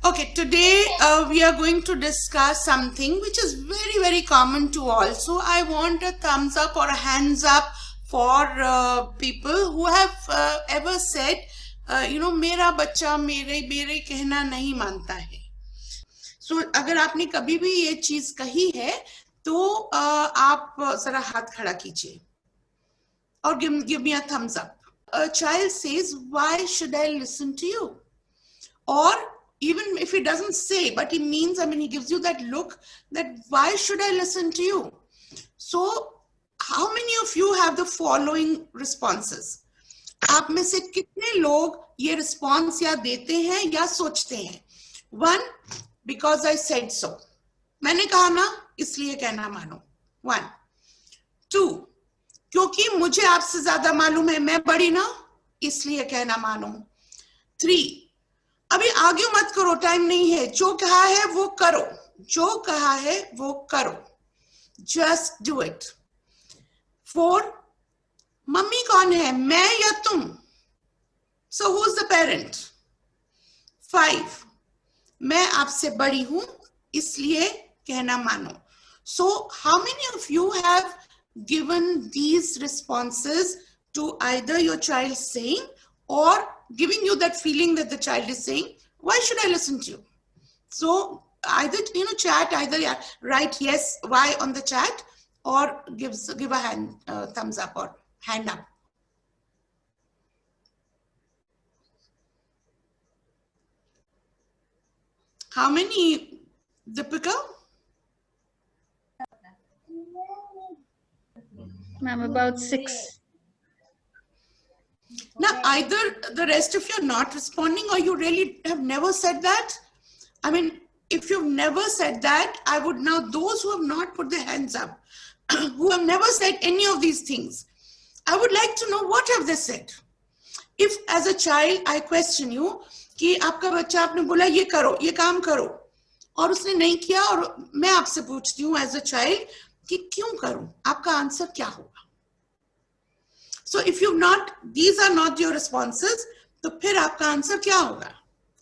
Okay, today we are going to discuss something which is very, very common to all. So I want a thumbs up or a hands up for people who have ever said, मेरा बच्चा मेरे मेरे कहना नहीं मानता है. So अगर आपने कभी भी ये चीज कही है, तो आप जरा हाथ खड़ा कीजिए और give me a thumbs up. A child says, why should I listen to you? Or even if he doesn't say, but he means, he gives you that look that why should I listen to you? So how many of you have the following responses? आप में से कितने लोग ये response या देते हैं या सोचते हैं? 1, because I said so. मैंने कहा ना, इसलिए कहना मानो. 1. 2, क्योंकि मुझे आपसे ज्यादा मालूम है, मैं बड़ी ना, इसलिए कहना मानो. 3, अभी आगे मत करो, टाइम नहीं है, जो कहा है वो करो, जो कहा है वो करो, जस्ट डू इट. 4, मम्मी कौन है, मैं या तुम? So who is the parent? 5, मैं आपसे बड़ी हूं, इसलिए कहना मानो. So how many of you have given these responses to either your child saying or giving you that feeling that the child is saying, why should I listen to you? So either chat, either write yes, why on the chat, or give a hand thumbs up or hand up. How many, Deepika? Ma'am, about 6. Now, either the rest of you are not responding or you really have never said that. If you've never said that, I would now, those who have not put their hands up, who have never said any of these things, I would like to know what have they said. If as a child I question you कि आपका बच्चा आपने बोला ये करो, ये काम करो, और उसने नहीं किया, और मैं आपसे पूछती हूँ एज अ चाइल्ड कि क्यों करूं, आपका आंसर क्या होगा? So if you've not, these are not your responses, तो फिर आपका आंसर क्या होगा?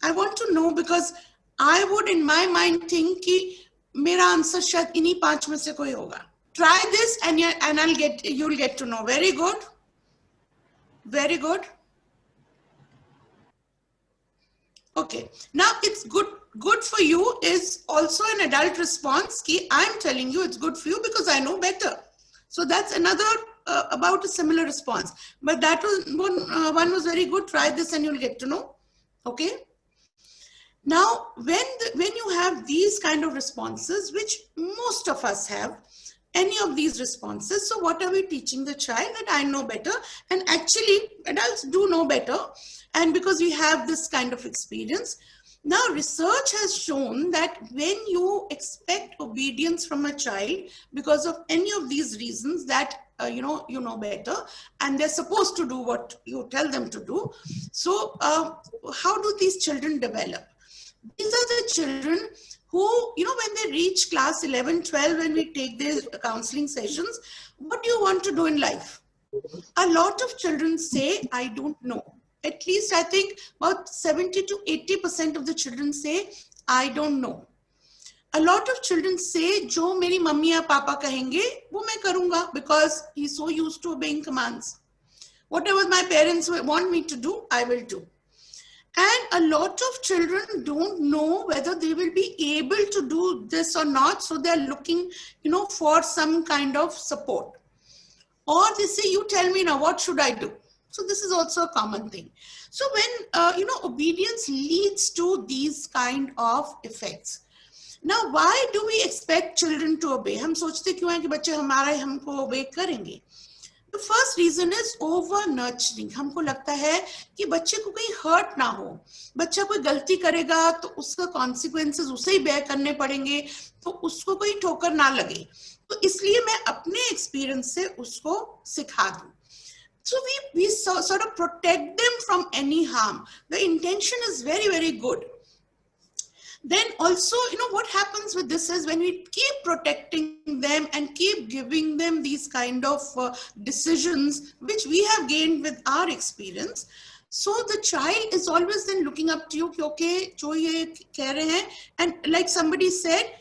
I want to know, because I would in my mind think कि मेरा आंसर शायद इन्हीं 5 में से कोई होगा. Try this and you'll get to know. Very good. Very good. Okay. Now it's good for you is also an adult response कि I'm telling you it's good for you because I know better. So that's another about a similar response, but that was one was very good. Try this and you'll get to know. Okay. Now, when you have these kind of responses, which most of us have, any of these responses, so what are we teaching the child? That I know better, and actually adults do know better, and because we have this kind of experience. Now, research has shown that when you expect obedience from a child because of any of these reasons, that you know better, and they're supposed to do what you tell them to do. So how do these children develop? These are the children who, when they reach class 11, 12, when we take their counseling sessions, what do you want to do in life? A lot of children say, I don't know. At least I think about 70 to 80% of the children say, I don't know. A lot of children say, जो मेरी mummy या पापा कहेंगे वो मैं करूंगा, because he's so used to obeying commands. Whatever my parents want me to do, I will do. And a lot of children don't know whether they will be able to do this or not, so they're looking, for some kind of support. Or they say, you tell me now, what should I do? So this is also a common thing. So when, obedience leads to these kind of effects. Now, why do we expect children to obey? हम सोचते क्यों हैं कि बच्चे हमारा हमको obey करेंगे? The first reason is over nurturing. हमको लगता है कि बच्चे को कहीं hurt ना हो. बच्चा कोई गलती करेगा तो उसका consequences उसे ही bear करने पड़ेंगे, तो उसको कोई ठोकर ना लगे. तो इसलिए मैं अपने experience से उसको सिखा दूं. So we sort of protect them from any harm. The intention is very, very good. Then also, what happens with this is when we keep protecting them and keep giving them these kind of decisions, which we have gained with our experience, So the child is always then looking up to you कि okay जो ये कह रहे हैं, and like somebody said,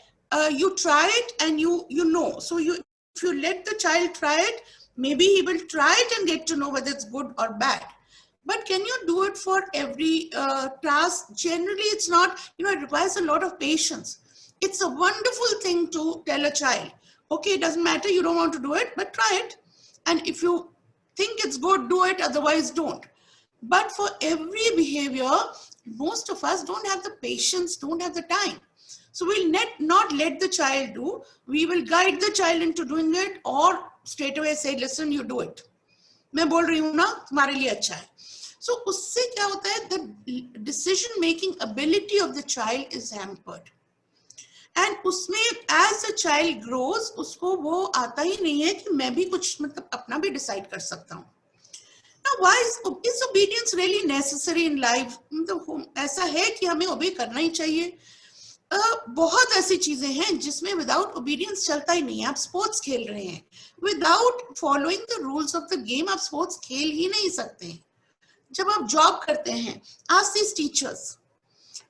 you try it and you know. So if you let the child try it, maybe he will try it and get to know whether it's good or bad. But can you do it for every task? Generally, it's not, it requires a lot of patience. It's a wonderful thing to tell a child, okay, it doesn't matter, you don't want to do it, but try it. And if you think it's good, do it, otherwise don't. But for every behavior, most of us don't have the patience, don't have the time. So we'll not let the child do. We will guide the child into doing it, or straight away say, listen, you do it. मैं बोल रही हूँ ना, तुम्हारे लिए अच्छा है. So उससे क्या होता है, the decision making ability of the child is hampered. And उसमें as the child grows, उसको वो आता ही नहीं है कि मैं भी कुछ मतलब अपना भी decide कर सकता हूँ. Now, why is obedience really necessary in life? मतलब ऐसा है कि हमें obey करना ही चाहिए. बहुत ऐसी चीजें हैं जिसमें विदाउट ओबीडियंस चलता ही नहीं है. आप स्पोर्ट्स खेल रहे हैं, without following the rules of the game आप स्पोर्ट्स खेल ही नहीं सकते हैं. जब आप जॉब करते हैं, ask these teachers,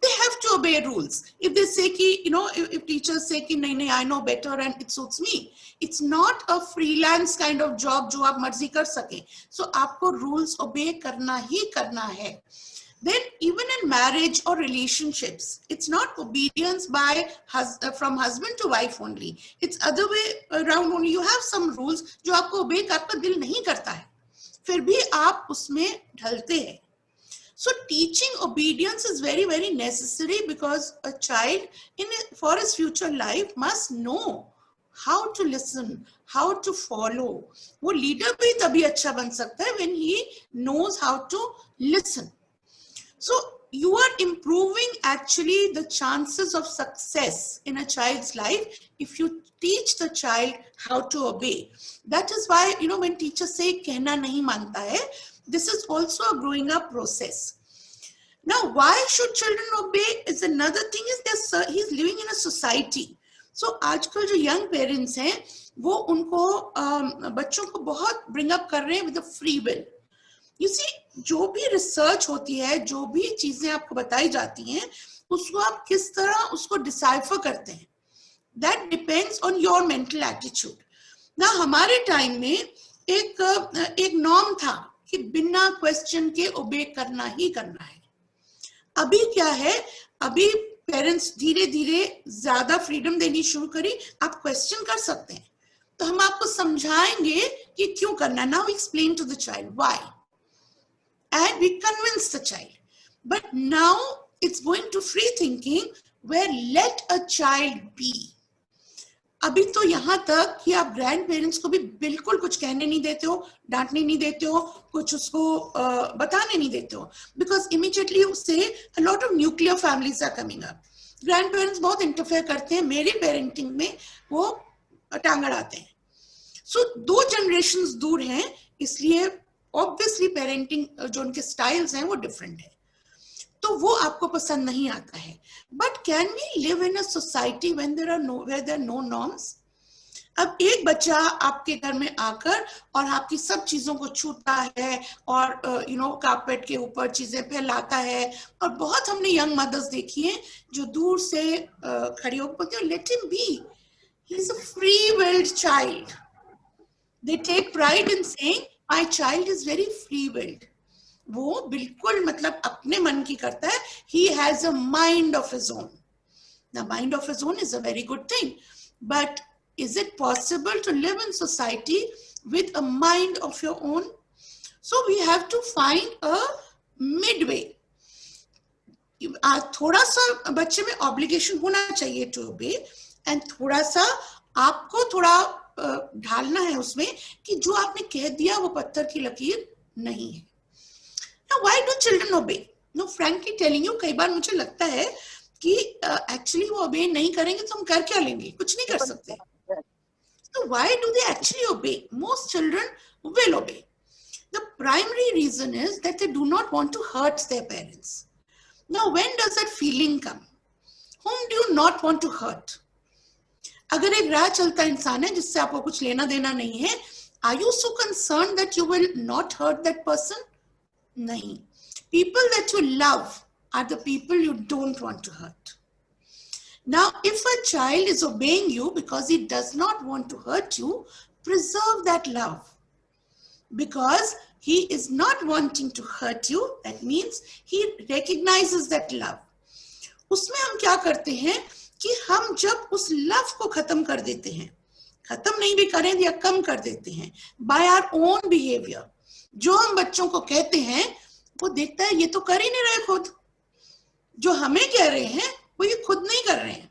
they have to obey rules. If they say कि if teachers say कि नहीं I know better and it suits me, it's not a freelance kind of job जो आप मर्जी कर सके. So आपको rules obey करना ही करना है. Then even in marriage or relationships, it's not obedience from husband to wife only. It's other way around only. You have some rules जो आपको obey आपका दिल नहीं करता है, फिर भी आप उसमें ढलते हैं. So teaching obedience is very, very necessary, because a child for his future life must know how to listen, how to follow. वो leader भी तभी अच्छा बन सकता है when he knows how to listen. So you are improving actually the chances of success in a child's life if you teach the child how to obey. That is why, when teachers say कहना नहीं मानता है, this is also a growing up process. Now, why should children obey is another thing. Is he's living in a society. So आजकल जो young parents हैं, वो उनको बच्चों को बहुत bring up कर रहे हैं with a free will. You see, जो भी रिसर्च होती है, जो भी चीजें आपको बताई जाती हैं, उसको आप किस तरह उसको डिसाइफर करते हैं, that depends on your mental attitude. ना हमारे टाइम में एक नॉर्म था कि बिना क्वेश्चन के ओबे करना ही करना है. अभी क्या है, अभी पेरेंट्स धीरे धीरे ज्यादा फ्रीडम देनी शुरू करी. आप क्वेश्चन कर सकते हैं, तो हम आपको समझाएंगे कि क्यों करना. Now explain to the child why, and we convince the child. But now it's going to free thinking, where let a child be. अभी तो यहाँ तक कि आप ग्रैंड पेरेंट्स को भी बिल्कुल कुछ कहने नहीं देते हो, डांटने नहीं देते हो, कुछ उसको बताने नहीं देते हो, because immediately you say a lot of nuclear families are coming up. Grand parents बहुत इंटरफेयर करते हैं, मेरी पेरेंटिंग में वो टांग अड़ाते हैं. सो 2 जनरेशंस दूर हैं, इसलिए ऑब्वियसली पेरेंटिंग जो उनके स्टाइल्स हैं वो डिफरेंट है, तो वो आपको पसंद नहीं आता है. But can we live in a society where there are no norms? अब एक बच्चा आपके घर में आकर और आपकी सब चीजों को छूता है और कारपेट के ऊपर चीजें फैलाता है, और बहुत हमने यंग मदर्स देखी हैं जो दूर से खड़ी होकर बोलती है, let him be, he is a free willed child. They take pride in saying My child is very free-willed. वो बिल्कुल मतलब अपने मन की करता है. He has a mind of his own. The mind of his own is a very good thing. But is it possible to live in society with a mind of your own? So we have to find a midway. थोड़ा सा बच्चे में obligation होना चाहिए to obey, and थोड़ा सा आपको थोड़ा ढालना है उसमें कि जो आपने कह दिया वो पत्थर की लकीर नहीं है. Now, why do children obey? No, frankly telling you, कई बार मुझे लगता है कि actually वो obey नहीं करेंगे तो हम कर क्या लेंगे, कुछ नहीं कर सकते. So why do they actually obey? Most children will obey. The primary reason is that they do not want to hurt their parents. Now, when does that feeling come? Whom do you not want to hurt? अगर एक राह चलता इंसान है जिससे आपको कुछ लेना देना नहीं है, are you so concerned that you will not hurt that person? नहीं. People that you love are the people you don't want to hurt. Now, if a child is obeying you because he does not want to hurt you, preserve that love. Because he is not wanting to hurt you, that means he recognizes that love. उसमें हम क्या करते हैं कि हम जब उस love को खत्म कर देते हैं, खत्म नहीं भी करें या कम कर देते हैं, by our own behavior, जो हम बच्चों को कहते हैं वो देखता है ये तो कर ही नहीं रहे खुद, जो हमें कह रहे हैं वो ये खुद नहीं कर रहे हैं,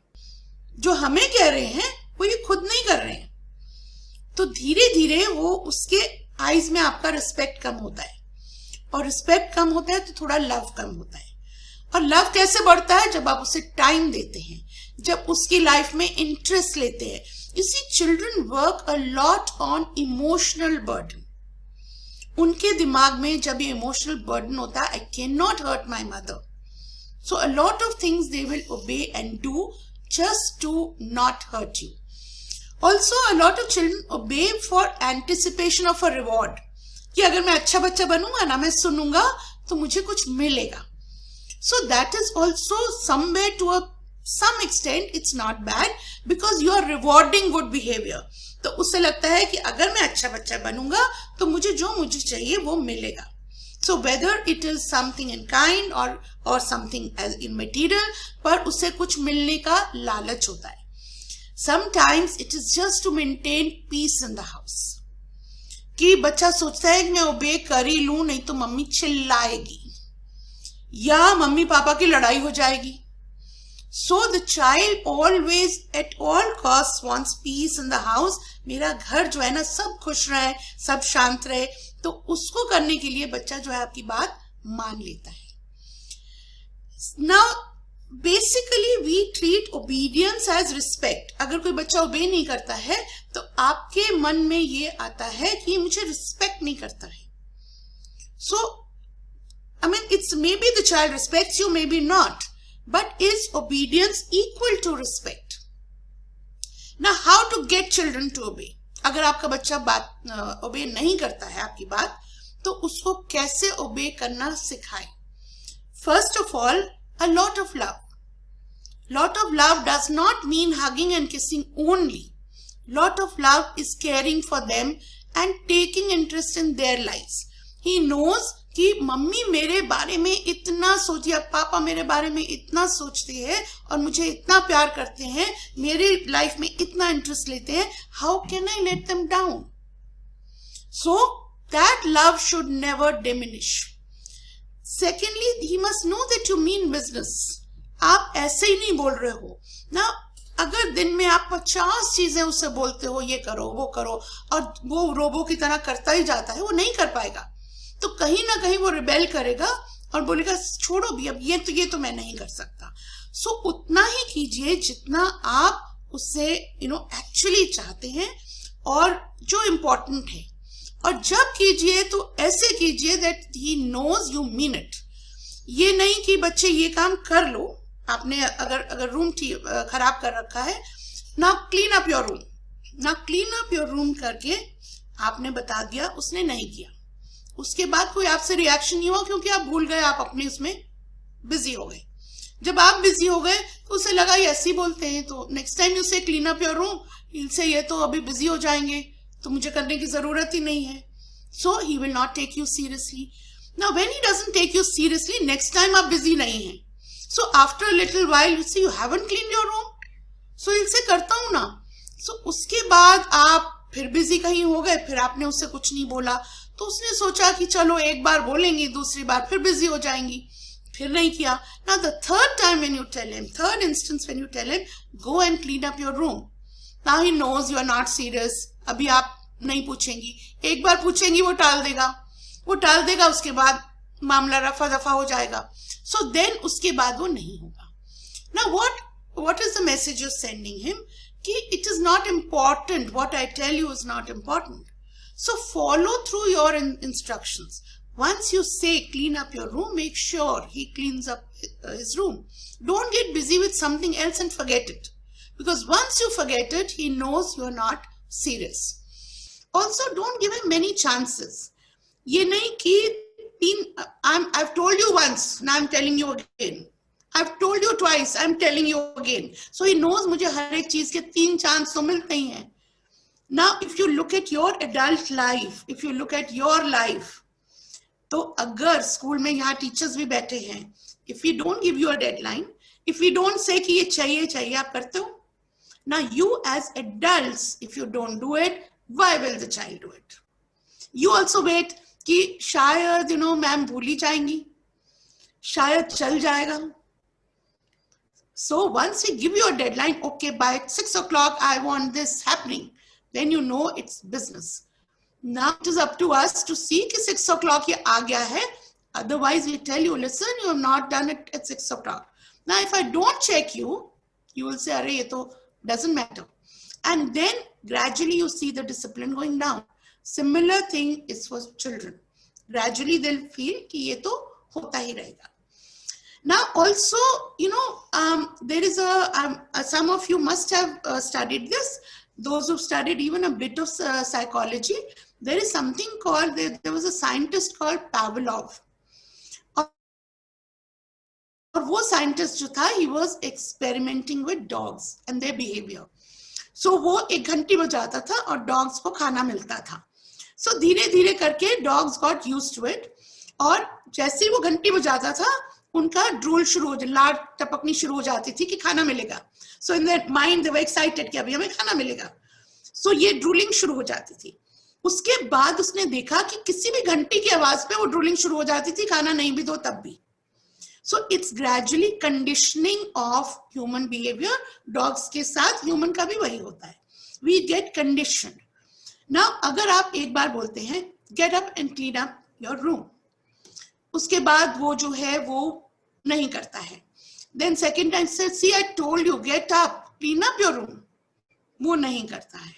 जो हमें कह रहे हैं वो ये खुद नहीं कर रहे हैं, तो धीरे धीरे वो उसके आईज में आपका रिस्पेक्ट कम होता है, और रिस्पेक्ट कम होता है तो थोड़ा लव कम होता है। और लव कैसे बढ़ता है? जब आप उसे टाइम देते हैं, जब उसकी लाइफ में इंटरेस्ट लेते हैं। You see, children work a lot on emotional burden. उनके दिमाग में जब ये इमोशनल बर्डन होता है, I cannot hurt my mother. So a lot of things they will obey and do just to not hurt you. Also, a lot of children obey for anticipation of a reward. कि अगर मैं अच्छा बच्चा बनूंगा ना, मैं सुनूंगा तो मुझे कुछ मिलेगा. So that is also somewhere to some extent it's not bad because you are rewarding good behavior. तो उससे लगता है कि अगर मैं अच्छा बच्चा बनूंगा तो मुझे जो मुझे चाहिए वो मिलेगा. So whether it is something in kind or something as in material, पर उसे कुछ मिलने का लालच होता है. Sometimes it is just to maintain peace in the house. कि बच्चा सोचता है कि मैं ओबे कर ही लूं, नहीं तो मम्मी चिल्लाएगी या मम्मी पापा की लड़ाई हो जाएगी. So the child always at all costs wants peace in the house. मेरा घर जो है ना सब खुश रहे, सब शांत रहे, तो उसको करने के लिए बच्चा जो है आपकी बात मान लेता है. Now basically we treat obedience as respect. अगर कोई बच्चा ओबे नहीं करता है तो आपके मन में ये आता है कि मुझे रिस्पेक्ट नहीं करता है. So I mean, it's maybe the child respects you, maybe not. But is obedience equal to respect? Now, how to get children to obey? अगर आपका बच्चा बात obey नहीं करता है आपकी बात, तो उसको कैसे obey करना सिखाएं? First of all, a lot of love. Lot of love does not mean hugging and kissing only. Lot of love is caring for them and taking interest in their lives. He knows कि mummy मेरे बारे में इतना सोची, अब पापा मेरे बारे में इतना सोचते हैं और मुझे इतना प्यार करते हैं, मेरे लाइफ में इतना इंटरेस्ट लेते हैं, how can I let them down? So that love should never diminish. Secondly, he must know that you mean business. आप ऐसे ही नहीं बोल रहे हो ना. अगर दिन में आप 50 चीजें उससे बोलते हो, ये करो वो करो, और वो रोबो की तरह करता ही जाता है, वो नहीं कर पाएगा. तो कहीं ना कहीं वो रिबेल करेगा और बोलेगा छोड़ो भी, अब ये तो मैं नहीं कर सकता. सो उतना ही कीजिए जितना आप उससे एक्चुअली चाहते हैं और जो इम्पोर्टेंट है. और जब कीजिए तो ऐसे कीजिए that he knows you mean it. ये नहीं कि बच्चे ये काम कर लो, आपने अगर रूम खराब कर रखा है, now clean up your room. Now clean up your room करके आपने बता दिया, उसने नहीं किया, उसके बाद कोई आपसे रिएक्शन नहीं हुआ क्योंकि आप भूल गए, आप अपने उसमें बिजी हो गए. जब आप बिजी हो गए तो उसे लगा ये ऐसे बोलते हैं, तो नेक्स्ट टाइम यू से क्लीन अप योर रूम, इनसे ये तो अभी बिजी हो जाएंगे तो मुझे करने की जरूरत ही नहीं है. So he will not take you seriously. Now when he doesn't take you seriously, next time आप बिजी नहीं हैं, so after a little while you see you haven't clean your room, so इनसे करता हूं ना. सो उसके बाद आप फिर बिजी कहीं हो गए, फिर आपने उससे कुछ नहीं बोला, तो उसने सोचा कि चलो एक बार बोलेंगी, दूसरी बार फिर बिजी हो जाएंगी, फिर नहीं किया. Now the third time when you tell him, third instance when you tell him go and clean up your room, now he knows you are not serious. अभी आप नहीं पूछेंगी, एक बार पूछेंगी वो टाल देगा, उसके बाद मामला रफा दफा हो जाएगा. सो देन उसके बाद वो नहीं होगा. Now what is the message you sending him कि it is not important, what I tell you is not important. So follow through your instructions. Once you say clean up your room, make sure he cleans up his room. Don't get busy with something else and forget it. Because once you forget it, he knows you're not serious. Also, don't give him many chances. ये नहीं कि I've told you once, now I'm telling you again. I've told you twice, I'm telling you again. So he knows मुझे हर एक चीज के 3 chance तो मिलते ही हैं. Now, if you look at your adult life, if you look at your life, तो अगर school में यहाँ टीचर्स भी बैठे हैं, if we don't give you a deadline, if we don't say कि ये चाहिए चाहिए, आप करते हो? Now, you as adults, if you don't do it, why will the child do it? You also wait कि शायद मैम भूल ही जाएंगी, शायद चल जाएगा. So once we give you a deadline, okay, by 6 o'clock I want this happening, then you know it's business. Now it is up to us to see कि 6 o'clock ये आ गया है. Otherwise we tell you, listen, you have not done it at 6 o'clock. Now if I don't check you, you will say, अरे ये तो doesn't matter. And then gradually you see the discipline going down. Similar thing is for children. Gradually they'll feel कि ये तो होता ही रहेगा. Now also, there is some of you must have studied this. Those who've studied even a bit of psychology, there is something called, there was a scientist called Pavlov. और वो scientist जो था, he was experimenting with dogs and their behavior. So वो 1 घंटी बजाता था और dogs को खाना मिलता था. So धीरे धीरे करके dogs got used to it. और जैसे ही वो घंटी बजाता था, उनका ड्रूल शुरू हो जाता, लार टपकनी शुरू हो जाती थी कि खाना मिलेगा. So in their mind they were excited कि अभी हमें खाना मिलेगा. So ये ड्रूलिंग शुरू हो जाती थी. उसके बाद उसने देखा कि किसी भी घंटी की आवाज पे वो ड्रूलिंग शुरू हो जाती थी, खाना नहीं भी दो तब भी. So it's gradually conditioning of human behavior. Dogs के साथ human का भी वही होता है. We get conditioned. Now अगर आप एक बार बोलते हैं get up and clean up your room, उसके बाद वो जो है वो नहीं करता है. Then second time says, see I told you get up, clean up your room, वो नहीं करता है.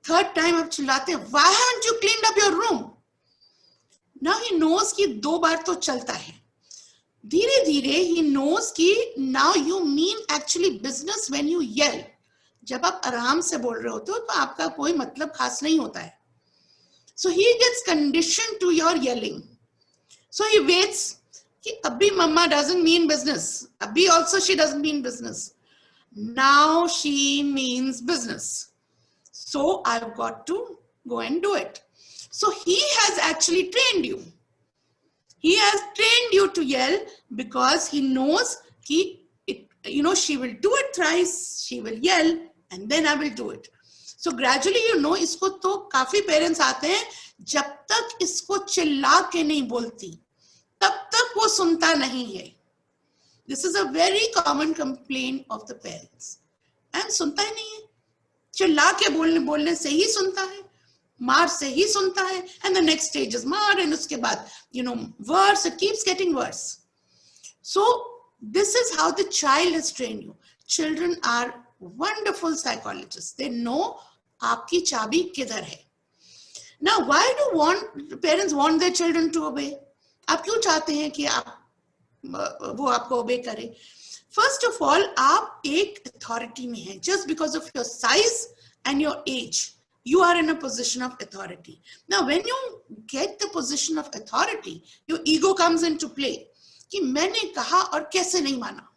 Third time आप चिल्लाते हैं, why haven't you cleaned up your room? Now he knows कि 2 बार तो चलता है. धीरे धीरे he knows कि now you mean actually business when you yell. जब आप आराम से बोल रहे होते हो तो आपका कोई मतलब खास नहीं होता है. So he gets conditioned to your yelling. So he waits कि अभी मम्मा doesn't mean business. अभी also she doesn't mean business. Now she means business. So I've got to go and do it. So he has actually trained you. He has trained you to yell because he knows कि she will do it thrice, she will yell, and then I will do it. So gradually इसको तो काफी parents आते हैं, जब तक इसको चिल्ला के नहीं बोलती तब तक वो सुनता नहीं है. This is a very common complaint of the parents. And सुनता ही नहीं है. चिल्ला के बोलने से ही सुनता है, मार से ही सुनता है, and the next stage is मार, and उसके बाद worse, it keeps getting worse. So this is how the child has trained you. Children are wonderful psychologists. They know आपकी चाबी किधर है. Now why do parents want their children to obey? आप क्यों चाहते हैं कि वो आपको ओबे करे? First of all, आप एक authority में हैं. Just because of your size and your age, you are in a position of authority. Now when you get the position of authority, your ego comes into play कि मैंने कहा और कैसे नहीं माना.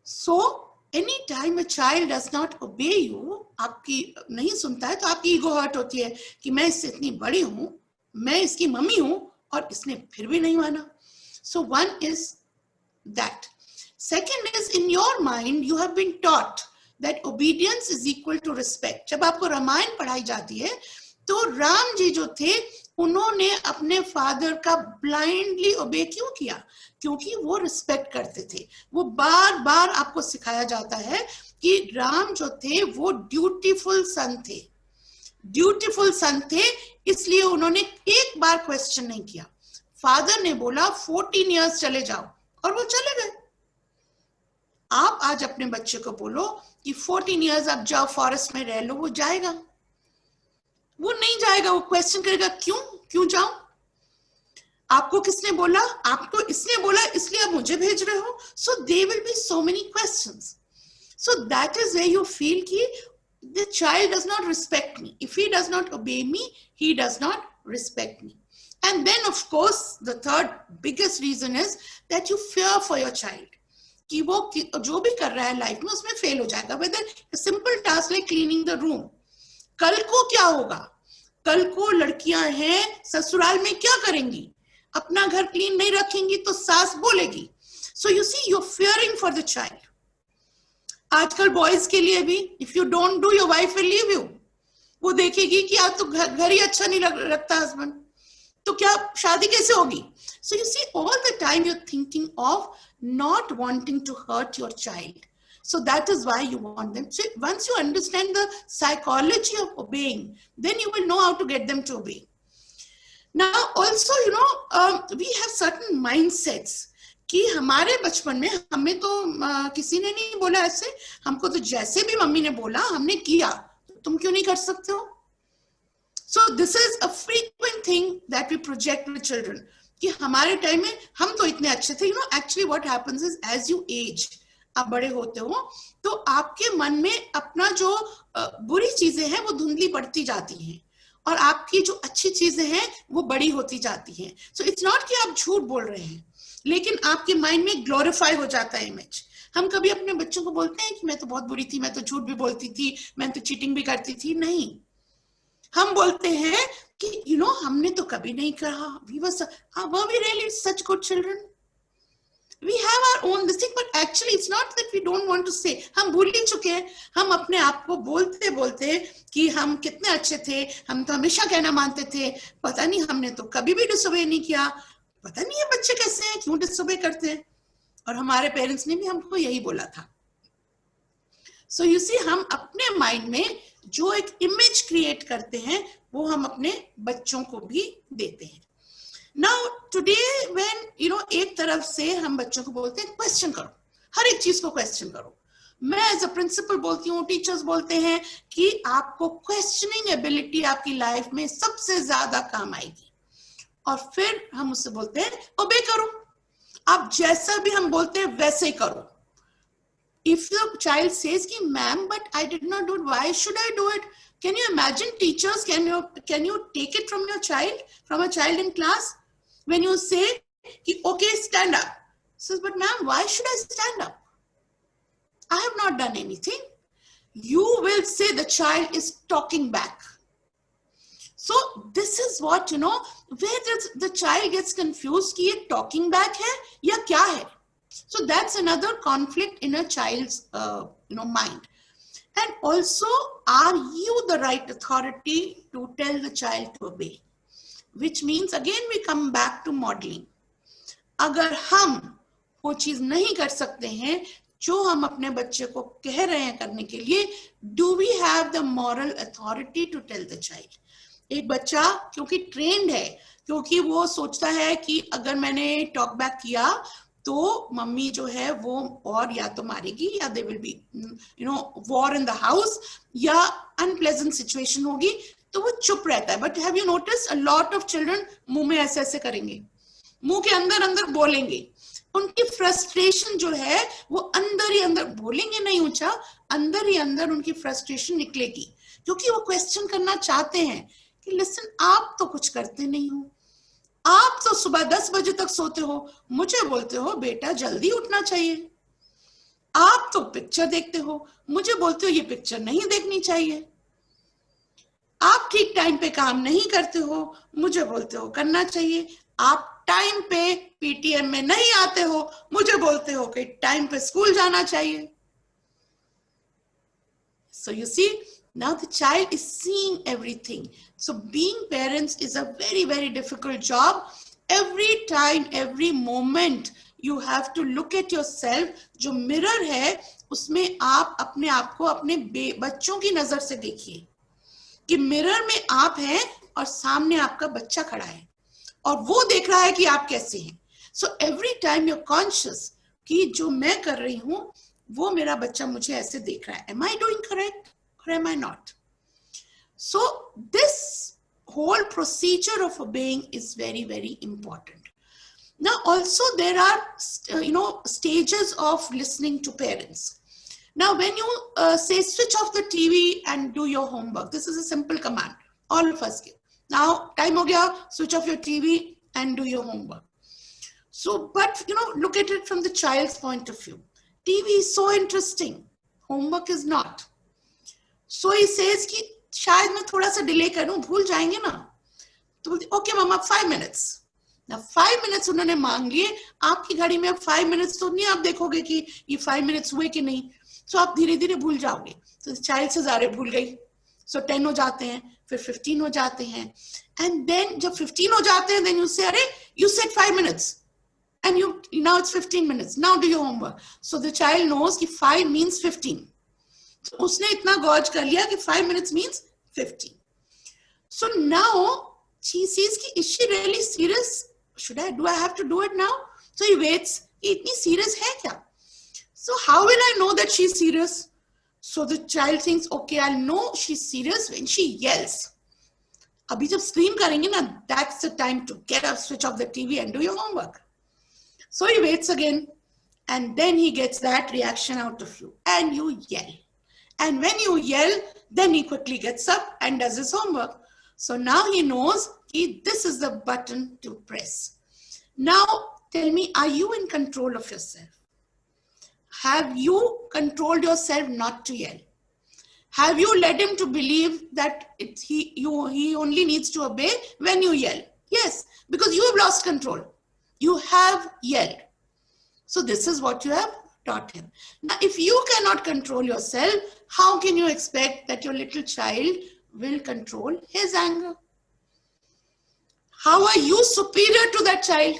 So anytime a child does not obey you, आपकी नहीं सुनता है, तो आपकी ईगो हर्ट होती है कि मैं इससे इतनी बड़ी हूं, मैं इसकी मम्मी हूं और इसने फिर भी नहीं माना. So one is that. Second is, in your mind you have been taught that obedience is equal to respect. जब आपको रामायण पढ़ाई जाती है तो राम जी जो थे उन्होंने अपने फादर का ब्लाइंडली ओबे क्यों किया? क्योंकि वो रिस्पेक्ट करते थे. वो बार बार आपको सिखाया जाता है कि राम जो थे वो ड्यूटीफुल सन थे. ड्यूटीफुल सन थे, इसलिए उन्होंने एक बार क्वेश्चन नहीं किया. फादर ने बोला 14 इयर्स चले जाओ और वो चले गए. आप आज अपने बच्चे को बोलो कि 14 इयर्स आप जाओ फॉरेस्ट में रह लो, वो जाएगा? वो नहीं जाएगा. वो क्वेश्चन करेगा क्यों जाऊं? आपको किसने बोला? आपको इसने बोला इसलिए आप मुझे भेज रहे हो. So there will be so many questions. So that is where you feel कि the child does not respect me. If he does not obey me, he does not respect me. And then of course the third biggest reason is that you fear for your child कि वो जो भी कर रहा है life में उसमें fail हो जाएगा. Whether a simple task like cleaning the room, कल को क्या होगा? कल को लड़कियां हैं ससुराल में क्या करेंगी? अपना घर क्लीन नहीं रखेंगी तो सास बोलेगी. So you see, you're fearing for the child. आजकल बॉयज के लिए भी, if you don't do, your wife will leave you. वो देखेगी कि आज तो घर ही अच्छा नहीं रखता हस्बैंड, तो क्या शादी कैसे होगी? So you see, all the time you're thinking of not wanting to hurt your child. So that is why you want them. So once you understand the psychology of obeying, then you will know how to get them to obey. Now also, we have certain mindsets कि हमारे बचपन में हमें तो किसी ने नहीं बोला ऐसे, हमको तो जैसे भी मम्मी ने बोला हमने किया, तुम क्यों नहीं कर सकते हो? So this is a frequent thing that we project with children कि हमारे टाइम में हम तो इतने अच्छे थे. Actually what happens is as you age, आप बड़े होते हो तो आपके मन में अपना जो बुरी चीजें हैं वो धुंधली पड़ती जाती हैं और आपकी जो अच्छी चीजें हैं वो बड़ी होती जाती हैं. So it's not कि आप झूठ बोल रहे हैं, लेकिन आपके माइंड में ग्लोरीफाई हो जाता है इमेज. हम कभी अपने बच्चों को बोलते हैं कि मैं तो बहुत बुरी थी, मैं तो झूठ भी बोलती थी, मैं तो चीटिंग भी करती थी. नहीं, हम बोलते हैं कि हमने तो कभी नहीं कहा. Were we really such good children? We have our own this thing, but actually it's not that we don't want to say. हम भूल ही चुके हैं. हम अपने आप को बोलते बोलते कि हम कितने अच्छे थे, हम तो हमेशा कहना मानते थे, पता नहीं हमने तो कभी भी डिसोबे नहीं किया, पता नहीं ये बच्चे कैसे हैं, क्यों डिसोबे करते हैं, और हमारे पेरेंट्स ने भी हमको यही बोला था. So you see, हम अपने माइंड में जो एक इमेज क्रिएट करते हैं वो हम अपने बच्चों को भी देते हैं. Now today when एक तरफ से हम बच्चों को बोलते हैं क्वेश्चन करो, हर एक चीज को क्वेश्चन करो. मैं एज अ प्रिंसिपल बोलती हूँ, टीचर्स बोलते हैं कि आपको क्वेश्चनिंग एबिलिटी आपकी लाइफ में सबसे ज्यादा काम आएगी. और फिर हम उससे बोलते हैं ओबे करो, आप जैसा भी हम बोलते हैं वैसे ही करो. If the child says कि ma'am, but I did not do it, why should I do it? Can you imagine teachers, can you take it from your child, from a child in class? When you say कि okay, stand up. Says, but ma'am, why should I stand up? I have not done anything. You will say the child is talking back. So this is what, where the child gets confused कि ये talking back है या क्या है. So that's another conflict in a child's, mind. And also, are you the right authority to tell the child to obey? Which means again we come back to modeling. अगर हम वो चीज नहीं कर सकते हैं जो हम अपने बच्चे को कह रहे हैं करने के लिए, do we have the moral authority to tell the child? एक बच्चा क्योंकि ट्रेंड है, क्योंकि वो सोचता है कि अगर मैंने टॉक बैक किया तो मम्मी जो है वो और या तो मारेगी या they will be war in the house या अनप्लेजेंट सिचुएशन होगी, तो वो चुप रहता है. But have you notice a lot of children मुंह में ऐसे ऐसे करेंगे, मुंह के अंदर अंदर बोलेंगे. उनकी फ्रस्ट्रेशन जो है वो अंदर ही अंदर बोलेंगे, नहीं ऊंचा, अंदर ही अंदर उनकी फ्रस्ट्रेशन निकलेगी, क्योंकि वो क्वेश्चन करना चाहते हैं कि लिसन, आप तो कुछ करते नहीं हो, आप तो सुबह 10 बजे तक सोते हो, मुझे बोलते हो बेटा जल्दी उठना चाहिए. आप तो पिक्चर देखते हो, मुझे बोलते हो ये पिक्चर नहीं देखनी चाहिए. आप ठीक टाइम पे काम नहीं करते हो, मुझे बोलते हो करना चाहिए. आप टाइम पे पीटीएम में नहीं आते हो, मुझे बोलते हो कि टाइम पे स्कूल जाना चाहिए. So you see, now the child is seeing everything. So being parents is a very, very difficult job. Every time, every moment, you have to look at yourself. जो mirror है, उसमें आप अपने आप को अपने बच्चों की नजर से देखिए कि mirror में आप हैं और सामने आपका बच्चा खड़ा है और वो देख रहा है कि आप कैसे हैं. So every time you're conscious कि जो मैं कर रही हूँ वो मेरा बच्चा मुझे ऐसे देख रहा है. Am I doing correct or am I not? So this whole procedure of obeying is very, very important. Now also there are stages of listening to parents. Now when you say switch off the TV and do your homework, this is a simple command all of us give. Now time हो गया, switch off your TV and do your homework. So, but look at it from the child's point of view. TV is so interesting. Homework is not. So he says कि शायद मैं थोड़ा सा delay करूं, भूल जाएंगे ना. तो बोलती ओके मम्मा 5 minutes. ना 5 minutes उन्होंने मांग लिए. आपकी घड़ी में अब 5 minutes तो नहीं आप देखोगे कि ये 5 minutes हुए कि नहीं. So आप धीरे धीरे भूल जाओगे. तो चाइल्ड से ज़ारे भूल गई. So 10 हो जाते हैं, फिर 15 हो जाते हैं. And then जब 15 हो जाते हैं, then you say अरे you said 5 minutes. And now it's 15 minutes. Now do your homework. So the child knows कि 5 means 15. So उसने इतना गौज कर लिया कि 5 minutes means 15. So now she sees कि is she really serious? Do I have to do it now? So he waits. कि इतनी serious है क्या? So how will I know that she's serious? So the child thinks, okay, I'll know she's serious when she yells. अभी जब scream करेंगे ना, that's the time to get up, switch off the TV and do your homework. So he waits again, and then he gets that reaction out of you, and you yell. And when you yell, then he quickly gets up and does his homework. So now he knows this is the button to press. Now tell me, are you in control of yourself? Have you controlled yourself not to yell? Have you led him to believe that he only needs to obey when you yell? Yes, because you have lost control. You have yelled. So this is what you have taught him. Now, if you cannot control yourself, how can you expect that your little child will control his anger? How are you superior to that child?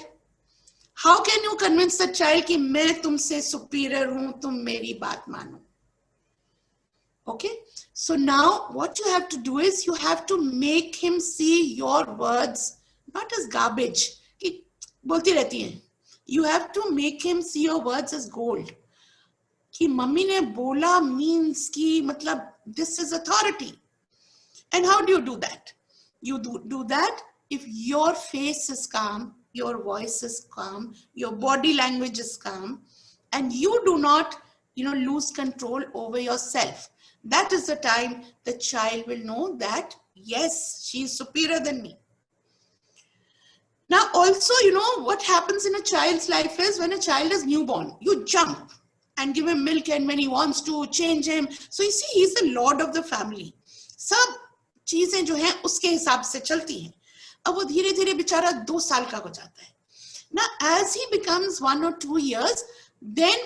How can you convince the child कि मैं तुमसे superior हूँ, तुम मेरी बात मानो? Okay, so now what you have to do is you have to make him see your words not as garbage. कि बोलती रहती हैं. You have to make him see your words as gold. कि मम्मी ने बोला means कि मतलब this is authority. And how do you do that? You do that if your face is calm, your voice is calm, your body language is calm, and you do not, lose control over yourself. That is the time the child will know that, yes, she is superior than me. Now, also, what happens in a child's life is when a child is newborn, you jump and give him milk, and when he wants to change him. So you see, he's the lord of the family. सब चीजें जो हैं उसके हिसाब से चलती हैं. अब वो धीरे धीरे बेचारा 2 साल का हो जाता है. Now, as he becomes 1 or 2 years, then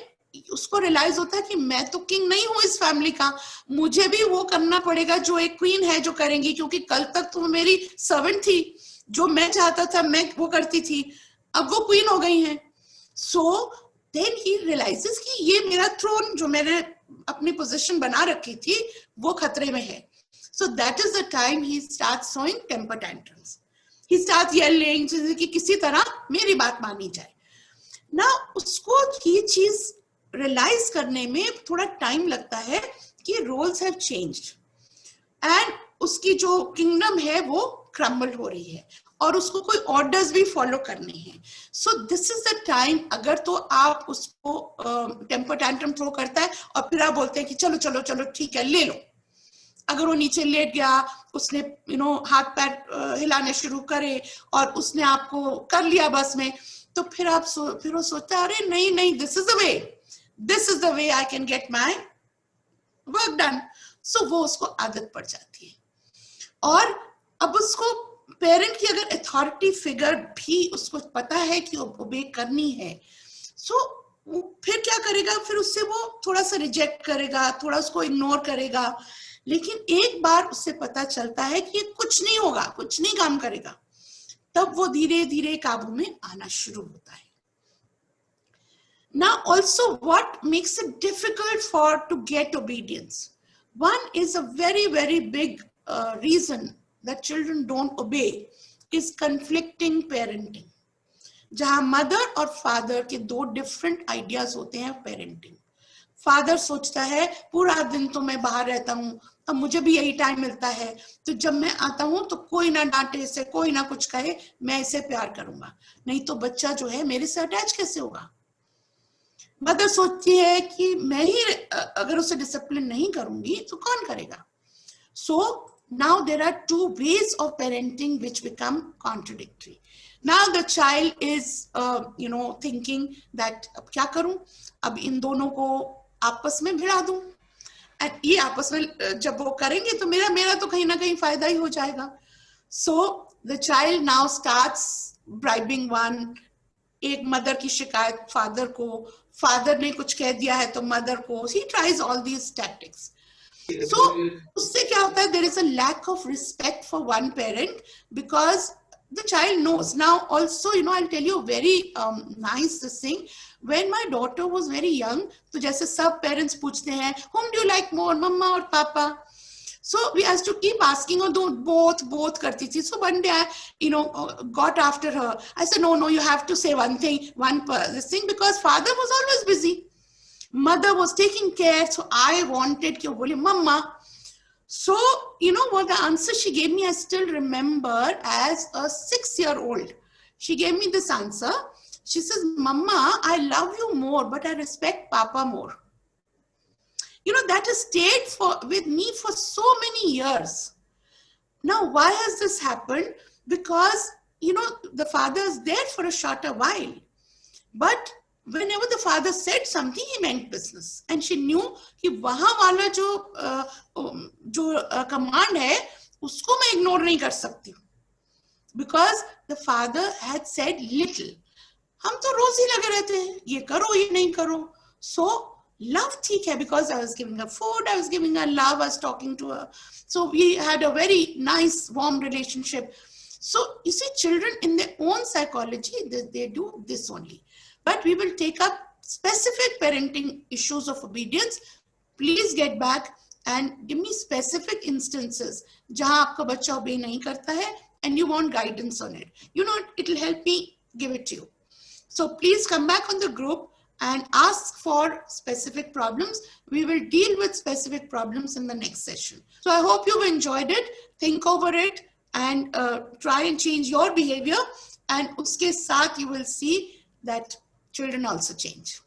उसको रियलाइज होता है कि मैं तो किंग नहीं हूँ इस फैमिली का, मुझे भी वो करना पड़ेगा जो एक क्वीन है जो करेंगी, क्योंकि कल तक तो मेरी सर्वेंट थी, जो मैं चाहता था मैं वो करती थी, अब वो क्वीन हो गई हैं. सो देन ही रियलाइजेस कि ये मेरा थ्रोन जो मैंने अपनी पोजीशन बना रखी थी वो खतरे में है. So that is the time he starts showing temper tantrums. He starts yelling कि किसी तरह मेरी बात मानी जाए. ना उसको ये चीज रियलाइज करने में थोड़ा टाइम लगता है कि रोल्स हैव चेंज्ड एंड उसकी जो किंगडम है वो क्रम्बल हो रही है और उसको कोई ऑर्डर्स भी फॉलो करने हैं. So this is the time. अगर तो आप उसको टेम्पर टैंट्रम थ्रो करता है और फिर आप बोलते हैं कि चलो चलो चलो ठीक है ले लो. अगर वो नीचे लेट गया, उसने हाथ पैर हिलाने शुरू करे और उसने आपको कर लिया बस में, तो फिर वो सोचता है अरे नहीं नहीं, this is the way I can get my work done. So वो उसको आदत पड़ जाती है. और अब उसको पेरेंट की अगर अथॉरिटी फिगर भी उसको पता है कि ओबे करनी है, सो फिर क्या करेगा, फिर उससे वो थोड़ा सा रिजेक्ट करेगा, थोड़ा उसको इग्नोर करेगा. लेकिन एक बार उससे पता चलता है कि ये कुछ नहीं होगा, कुछ नहीं काम करेगा, तब वो धीरे धीरे काबू में आना शुरू होता है. Now also what makes it difficult to get obedience? One is a very, very big reason that children don't obey is conflicting parenting. जहां मदर और फादर के 2 डिफरेंट आइडियाज होते हैं पेरेंटिंग. फादर सोचता है पूरा दिन तो मैं बाहर रहता हूँ, अब मुझे भी यही टाइम मिलता है, तो जब मैं आता हूँ तो कोई ना डांटे इसे, कोई ना कुछ कहे, मैं इसे प्यार करूंगा, नहीं तो बच्चा जो है मेरे से अटैच कैसे होगा. मदर सोचती है कि मैं ही अगर उसे डिसिप्लिन नहीं करूंगी तो कौन करेगा. सो Now there are two ways of parenting which become contradictory. Now the child is, thinking that अब क्या करूं? अब इन दोनों को आपस में भिड़ा दूं. And ये आपस में जब वो करेंगे तो मेरा तो कहीं ना कहीं फायदा ही हो जाएगा. So the child now starts bribing one. एक मदर की शिकायत फादर को, फादर ने कुछ कह दिया है तो मदर को. He tries all these tactics. So उससे क्या होता है? There is a lack of respect for one parent because the child knows. Now also, I'll tell you a very nice this thing. When my daughter was very young, तो जैसे सब parents पूछते हैं, whom do you like more, mama or papa? So we has to keep asking her, both करती थी. So one day I, got after her. I said, no, you have to say one thing, this thing, because father was always busy. Mother was taking care. So I wanted कि वो बोले, mama. So, you know what the answer she gave me, I still remember as a 6-year-old. She gave me this answer. She says, Mama, I love you more, but I respect Papa more. That has stayed with me for so many years. Now, why has this happened? Because, the father is there for a shorter while. But whenever the father said something, he meant business. And she knew कि वहाँ वाला जो command है, उसको मैं ignore नहीं कर सकती. Because the father had said little. हम तो रोज ही लगे रहते हैं, ये करो, ये नहीं करो. So love ठीक है, because I was giving her food, I was giving her love, I was talking to her. So we had a very nice, warm relationship. So you see, children in their own psychology, they do this only. But we will take up specific parenting issues of obedience. Please get back and give me specific instances जहाँ आपका बच्चा obey नहीं करता है and you want guidance on it. It will help me give it to you. So please come back on the group and ask for specific problems. We will deal with specific problems in the next session. So I hope you've enjoyed it. Think over it and try and change your behavior. And uske saath you will see that children also change.